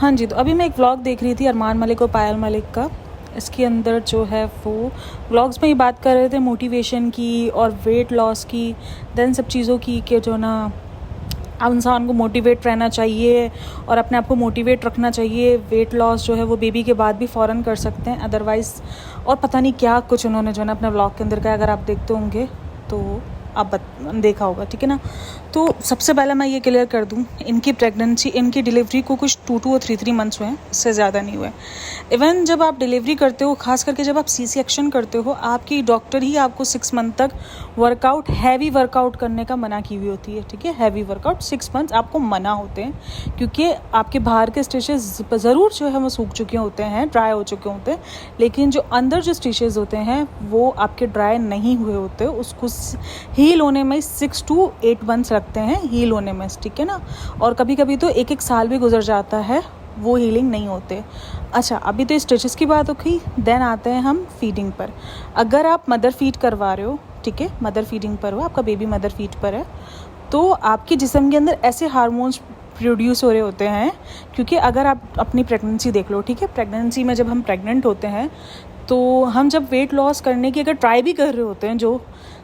हाँ जी, तो अभी मैं एक व्लॉग देख रही थी अरमान मलिक और पायल मलिक का। इसके अंदर जो है वो व्लॉग्स में ही बात कर रहे थे मोटिवेशन की और वेट लॉस की, देन सब चीज़ों की कि जो ना अब इंसान को मोटिवेट रहना चाहिए और अपने आप को मोटिवेट रखना चाहिए। वेट लॉस जो है वो बेबी के बाद भी फ़ौरन कर सकते हैं, अदरवाइज़ और पता नहीं क्या कुछ उन्होंने जो है ना अपने व्लॉग के अंदर का, अगर आप देखते होंगे तो आप देखा होगा, ठीक है ना। तो सबसे पहले मैं ये क्लियर कर दूं, इनकी प्रेगनेंसी, इनकी डिलीवरी को कुछ 2 और 3 मंथ्स हुए हैं, इससे ज़्यादा नहीं हुए। इवन जब आप डिलीवरी करते हो, खास करके जब आप सी सेक्शन करते हो, आपकी डॉक्टर ही आपको 6 मंथ तक वर्कआउट, हैवी वर्कआउट करने का मना की हुई होती है, ठीक है। हैवी वर्कआउट 6 मंथ्स आपको मना होते हैं, क्योंकि आपके बाहर के स्टिचेस ज़रूर जो है वो सूख चुके होते हैं, ड्राई हो चुके होते हैं, लेकिन जो अंदर जो स्टिचेस होते हैं वो आपके ड्राई नहीं हुए होते। उसको हील होने में 6 to 8 मंथ्स लगते हैं हील होने में, ठीक है ना। और कभी कभी तो 1 साल भी गुजर जाता है, वो हीलिंग नहीं होते। अच्छा, अभी तो स्टिचेस की बात हो गई, देन आते हैं हम फीडिंग पर। अगर आप मदर फीड करवा रहे हो, ठीक है, मदर फीडिंग पर हो, आपका बेबी मदर फीड पर है, तो आपके जिस्म के अंदर ऐसे हार्मोन्स प्रोड्यूस हो रहे होते हैं। क्योंकि अगर आप अपनी प्रेगनेंसी देख लो, ठीक है, प्रेगनेंसी में जब हम प्रेग्नेंट होते हैं तो हम जब वेट लॉस करने की अगर ट्राई भी कर रहे होते हैं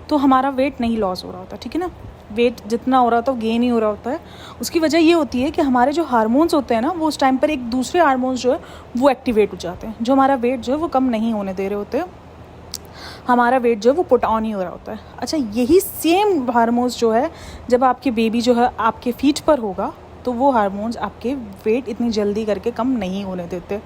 तो हमारा वेट नहीं लॉस हो रहा होता, ठीक है ना। वेट जितना हो रहा होता है गेन ही हो रहा होता है। उसकी वजह ये होती है कि हमारे जो हार्मोन्स होते हैं ना, वो उस टाइम पर एक दूसरे हार्मोन्स जो है वो एक्टिवेट हो जाते हैं, जो हमारा वेट जो है वो कम नहीं होने दे रहे होते हैं, हमारा वेट जो है वो पुट ऑन ही हो रहा होता है। अच्छा, यही सेम हार्मोन्स जो है जब आपके बेबी जो है आपके फीट पर होगा, तो वो हार्मोन्स आपके वेट इतनी जल्दी करके कम नहीं होने देते,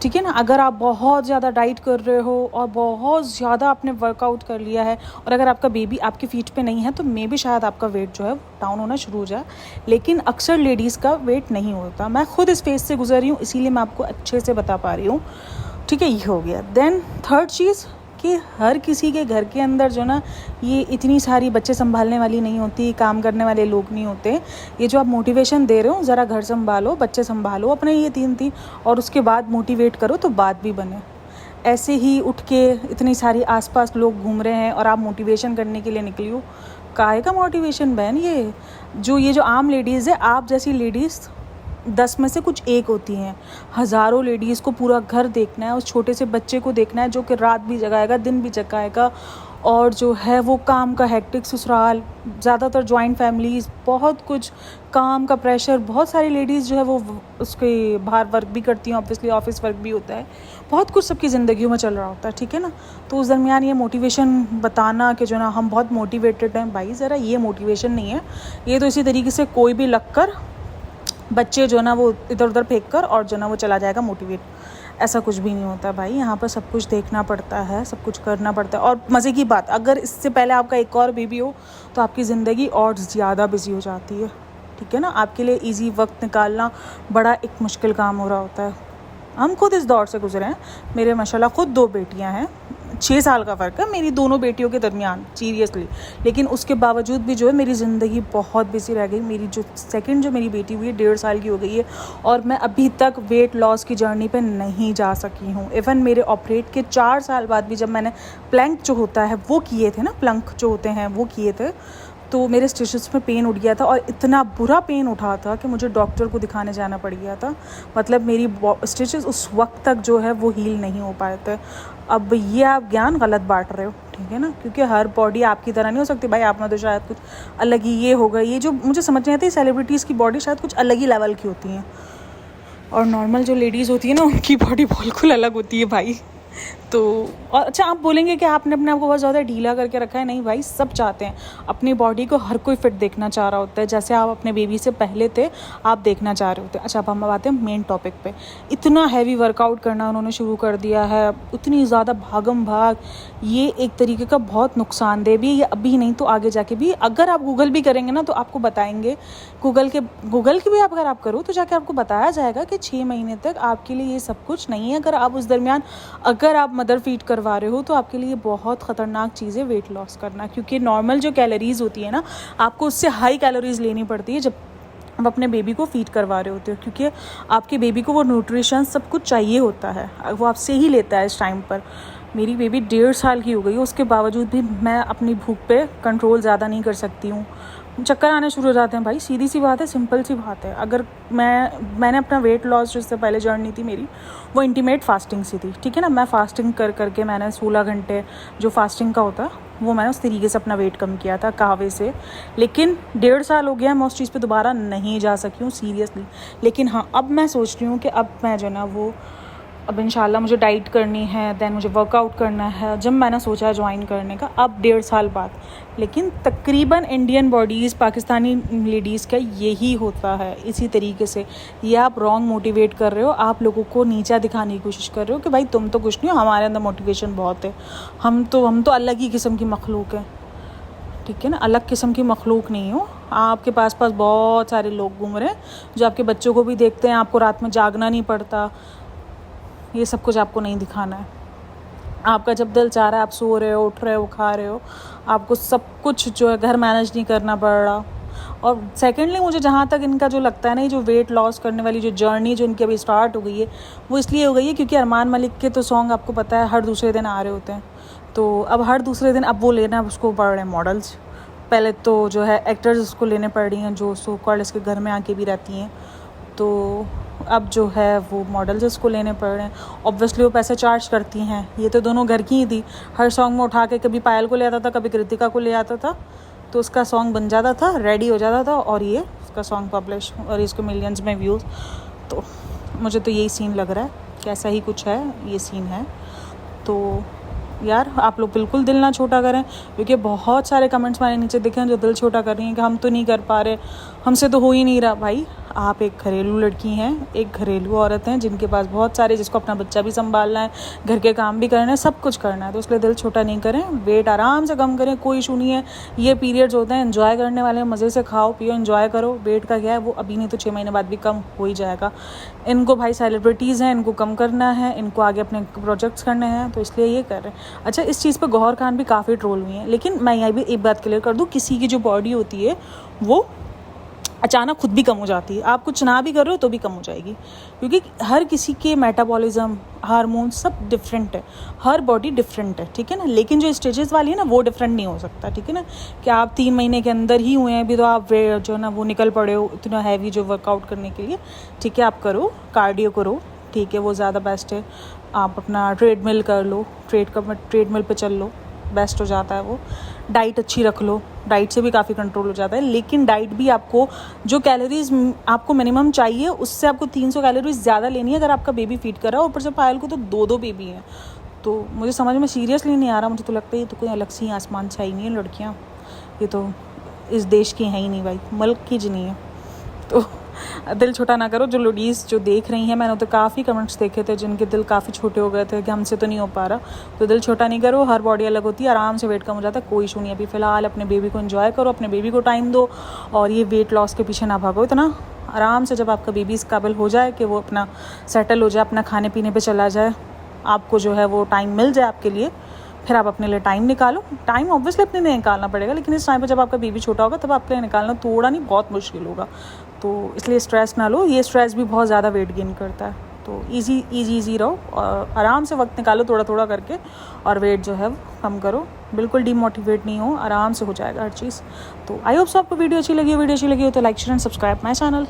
ठीक है ना। अगर आप बहुत ज़्यादा डाइट कर रहे हो और बहुत ज़्यादा आपने वर्कआउट कर लिया है और अगर आपका बेबी आपके फीट पे नहीं है, तो मे भी शायद आपका वेट जो है डाउन होना शुरू हो जाए, लेकिन अक्सर लेडीज़ का वेट नहीं होता। मैं खुद इस फेज से गुजर रही हूँ, इसीलिए मैं आपको अच्छे से बता पा रही हूँ, ठीक है। ये हो गया। देन थर्ड चीज़ कि हर किसी के घर के अंदर जो ना ये इतनी सारी बच्चे संभालने वाली नहीं होती, काम करने वाले लोग नहीं होते। ये जो आप मोटिवेशन दे रहे हो, ज़रा घर संभालो, बच्चे संभालो अपने, ये 3 और उसके बाद मोटिवेट करो तो बात भी बने। ऐसे ही उठ के इतनी सारी आसपास लोग घूम रहे हैं और आप मोटिवेशन करने के लिए निकली हो, काहे का मोटिवेशन बहन। ये जो आम लेडीज़ है, आप जैसी लेडीज़ 10 में से कुछ एक होती हैं। हज़ारों लेडीज़ को पूरा घर देखना है, उस छोटे से बच्चे को देखना है जो कि रात भी जगाएगा, दिन भी जगाएगा, और जो है वो काम का हेक्टिक ससुराल, ज़्यादातर जॉइंट फैमिलीज़, बहुत कुछ काम का प्रेशर। बहुत सारी लेडीज़ जो है वो उसके बाहर वर्क भी करती हैं, ऑब्वियसली ऑफिस वर्क भी होता है, बहुत कुछ सबकी ज़िंदगियों में चल रहा होता है, ठीक है ना। तो उस दरमियान ये मोटिवेशन बताना कि जो ना हम बहुत मोटिवेटेड हैं, भाई ज़रा ये मोटिवेशन नहीं है। ये तो इसी तरीके से कोई भी लग कर बच्चे जो ना वो इधर उधर फेंक कर और जो ना वो चला जाएगा मोटिवेट, ऐसा कुछ भी नहीं होता भाई। यहाँ पर सब कुछ देखना पड़ता है, सब कुछ करना पड़ता है। और मज़े की बात, अगर इससे पहले आपका एक और बेबी हो तो आपकी ज़िंदगी और ज़्यादा बिजी हो जाती है, ठीक है ना। आपके लिए इजी वक्त निकालना बड़ा एक मुश्किल काम हो रहा होता है। हम खुद इस दौर से गुजरे हैं। मेरे माशाल्लाह खुद 2 बेटियां हैं, 6 साल का फ़र्क है मेरी दोनों बेटियों के दरमियान, सीरियसली। लेकिन उसके बावजूद भी जो है मेरी ज़िंदगी बहुत बिजी रह गई। मेरी जो मेरी बेटी हुई है 1.5 साल की हो गई है और मैं अभी तक वेट लॉस की जर्नी पे नहीं जा सकी हूँ। इवन मेरे ऑपरेट के 4 साल बाद भी जब मैंने प्लैंक जो होता है वो किए थे ना, प्लंक जो होते हैं वो किए थे, तो मेरे स्टिचेस में पेन उठ गया था और इतना बुरा पेन उठा था कि मुझे डॉक्टर को दिखाने जाना पड़ गया था। मतलब मेरी स्टिचेस उस वक्त तक जो है वो हील नहीं हो पाए थे। अब ये आप ज्ञान गलत बांट रहे हो, ठीक है ना, क्योंकि हर बॉडी आपकी तरह नहीं हो सकती भाई। आप में तो शायद कुछ अलग ही ये होगा। ये जो मुझे समझ नहीं आती, सेलिब्रिटीज़ की बॉडी शायद कुछ अलग ही लेवल की होती हैं और नॉर्मल जो लेडीज़ होती है ना उनकी बॉडी बिल्कुल अलग होती है भाई। तो और अच्छा, आप बोलेंगे कि आपने अपने आप को बहुत ज़्यादा ढीला करके रखा है। नहीं भाई, सब चाहते हैं अपनी बॉडी को, हर कोई फिट देखना चाह रहा होता है, जैसे आप अपने बेबी से पहले थे आप देखना चाह रहे होते हैं। अच्छा, अब हम आते हैं मेन टॉपिक पे। इतना हैवी वर्कआउट करना उन्होंने शुरू कर दिया है, उतनी ज़्यादा भागम भाग, ये एक तरीके का बहुत नुकसानदेह भी है। ये अभी नहीं तो आगे जाके भी, अगर आप गूगल भी करेंगे ना तो आपको बताएंगे, गूगल की भी अगर आप करो तो जाके आपको बताया जाएगा कि 6 महीने तक आपके लिए ये सब कुछ नहीं है। अगर आप उस दरमियान अगर आप मदर फीड करवा रहे हो तो आपके लिए बहुत ख़तरनाक चीज़ है वेट लॉस करना, क्योंकि नॉर्मल जो कैलोरीज़ होती है ना, आपको उससे हाई कैलोरीज़ लेनी पड़ती है जब आप अपने बेबी को फीड करवा रहे होते हो, क्योंकि आपके बेबी को वो न्यूट्रिशन सब कुछ चाहिए होता है, वो आपसे ही लेता है इस टाइम पर। मेरी बेबी 1.5 साल की हो गई है, उसके बावजूद भी मैं अपनी भूख पे कंट्रोल ज़्यादा नहीं कर सकती हूँ। चक्कर आने शुरू हो जाते हैं भाई, सीधी सी बात है, सिंपल सी बात है। अगर मैंने अपना वेट लॉस जिससे पहले जर्नी थी मेरी, वो इंटीमेट फास्टिंग से थी, ठीक है ना। मैं फास्टिंग कर करके मैंने 16 घंटे जो फास्टिंग का होता है वो मैंने उस तरीके से अपना वेट कम किया था कहवे से। लेकिन 1.5 साल हो गया, मैं उस चीज़ पे दोबारा नहीं जा सकी हूँ सीरियसली। लेकिन हाँ, अब मैं सोच रही हूँ कि अब मैं जो ना वो अब इंशाल्लाह मुझे डाइट करनी है, दैन मुझे वर्कआउट करना है। जब मैंने सोचा है ज्वाइन करने का, अब 1.5 साल बाद। लेकिन तकरीबन इंडियन बॉडीज़, पाकिस्तानी लेडीज़ का यही होता है इसी तरीके से। ये आप रॉन्ग मोटिवेट कर रहे हो, आप लोगों को नीचा दिखाने की कोशिश कर रहे हो कि भाई तुम तो कुछ नहीं हो, हमारे अंदर मोटिवेशन बहुत है, हम तो अलग ही किस्म की मखलूक है, ठीक है ना। अलग किस्म की मखलूक नहीं हो, आपके पास बहुत सारे लोग घूम रहे हैं जो आपके बच्चों को भी देखते हैं, आपको रात में जागना नहीं पड़ता। ये सब कुछ आपको नहीं दिखाना है। आपका जब दिल चाह रहा है आप सो रहे हो, उठ रहे हो, खा रहे हो, आपको सब कुछ जो है घर मैनेज नहीं करना पड़ रहा। और सेकेंडली मुझे जहाँ तक इनका जो लगता है ना, जो वेट लॉस करने वाली जो जर्नी जो इनकी अभी स्टार्ट हो गई है, वो इसलिए हो गई है क्योंकि अरमान मलिक के तो सॉन्ग आपको पता है हर दूसरे दिन आ रहे होते हैं। तो अब हर दूसरे दिन अब वो लेना उसको पड़ रहे हैं मॉडल्स। पहले तो जो है एक्टर्स उसको लेने पड़ रही हैं जो सो कॉल्ड इसके घर में आके भी रहती हैं। तो अब जो है वो मॉडल्स इसको लेने पड़ रहे हैं। ऑब्वियसली वो पैसे चार्ज करती हैं, ये तो दोनों घर की ही थी। हर सॉन्ग में उठा के कभी पायल को ले आता था, कभी कृतिका को ले आता था, तो उसका सॉन्ग बन जाता था, रेडी हो जाता था, और ये उसका सॉन्ग पब्लिश और इसको मिलियंस में व्यूज़। तो मुझे तो यही सीन लग रहा है कि ऐसा ही कुछ है, ये सीन है। तो यार आप लोग बिल्कुल दिल ना छोटा करें, क्योंकि बहुत सारे कमेंट्स मैंने नीचे देखे हैं जो दिल छोटा कर रही हैं कि हम तो नहीं कर पा रहे, हमसे तो हो ही नहीं रहा। भाई आप एक घरेलू लड़की हैं, एक घरेलू औरत हैं जिनके पास बहुत सारे, जिसको अपना बच्चा भी संभालना है, घर के काम भी करना है, सब कुछ करना है। तो इसलिए दिल छोटा नहीं करें, वेट आराम से कम करें, कोई इशू नहीं है। ये पीरियड्स होते हैं एंजॉय करने वाले, मज़े से खाओ पियो एंजॉय करो। वेट का क्या है, वो अभी नहीं तो 6 महीने बाद भी कम हो ही जाएगा। इनको भाई सेलिब्रिटीज़ हैं, इनको कम करना है, इनको आगे अपने प्रोजेक्ट्स करने हैं, तो इसलिए ये कर रहे हैं। अच्छा, इस चीज़ पर गौहर खान भी काफ़ी ट्रोल हुई हैं, लेकिन मैं यहाँ भी एक बात क्लियर कर दूँ, किसी की जो बॉडी होती है वो अचानक खुद भी कम हो जाती है। आप कुछ ना भी कर रहे हो तो भी कम हो जाएगी, क्योंकि हर किसी के मेटाबॉलिज्म, हार्मोन सब डिफरेंट है, हर बॉडी डिफरेंट है, ठीक है ना। लेकिन जो स्टेजेस वाली है ना, वो डिफरेंट नहीं हो सकता, ठीक है ना। कि आप 3 महीने के अंदर ही हुए हैं अभी, तो आप जो ना वो निकल पड़े हो इतना हैवी जो वर्कआउट करने के लिए, ठीक है। आप करो, कार्डियो करो, ठीक है, वो ज़्यादा बेस्ट है। आप अपना ट्रेडमिल कर लो, ट्रेडमिल पे चल लो, बेस्ट हो जाता है वो। डाइट अच्छी रख लो, डाइट से भी काफ़ी कंट्रोल हो जाता है। लेकिन डाइट भी आपको जो कैलोरीज आपको मिनिमम चाहिए, उससे आपको 300 कैलोरीज ज़्यादा लेनी है अगर आपका बेबी फीड कर रहा है। ऊपर से पायल को तो 2 बेबी हैं, तो मुझे समझ में सीरियसली नहीं आ रहा। मुझे तो लगता है ये तो कोई अलग सी आसमान से आई नहीं है लड़कियाँ, ये तो इस देश की हैं ही नहीं भाई, मुल्क की जी नहीं है। तो दिल छोटा ना करो। जो लेडीज़ जो देख रही हैं, मैंने तो काफ़ी कमेंट्स देखे थे जिनके दिल काफ़ी छोटे हो गए थे कि हमसे तो नहीं हो पा रहा, तो दिल छोटा नहीं करो। हर बॉडी अलग होती है, आराम से वेट कम हो जाता है, कोई इशू नहीं है। अभी फ़िलहाल अपने बेबी को एंजॉय करो, अपने बेबी को टाइम दो, और ये वेट लॉस के पीछे ना भागो इतना। आराम से जब आपका बेबी इस काबिल हो जाए कि वो अपना सेटल हो जाए, अपना खाने पीने पर चला जाए, आपको जो है वो टाइम मिल जाए आपके लिए, फिर आप अपने लिए टाइम निकालो। टाइम ऑब्वियसली अपने लिए निकालना पड़ेगा, लेकिन इस टाइम पे जब आपका बेबी छोटा होगा तब आपके लिए निकालना थोड़ा नहीं बहुत मुश्किल होगा। तो इसलिए स्ट्रेस ना लो, ये स्ट्रेस भी बहुत ज़्यादा वेट गेन करता है। तो इजी रहो और आराम से वक्त निकालो थोड़ा थोड़ा करके, और वेट जो है कम करो। बिल्कुल डीमोटिवेट नहीं हो, आराम से हो जाएगा हर चीज़। तो आई होप सो आपको वीडियो अच्छी लगी हो तो like share and subscribe my channel.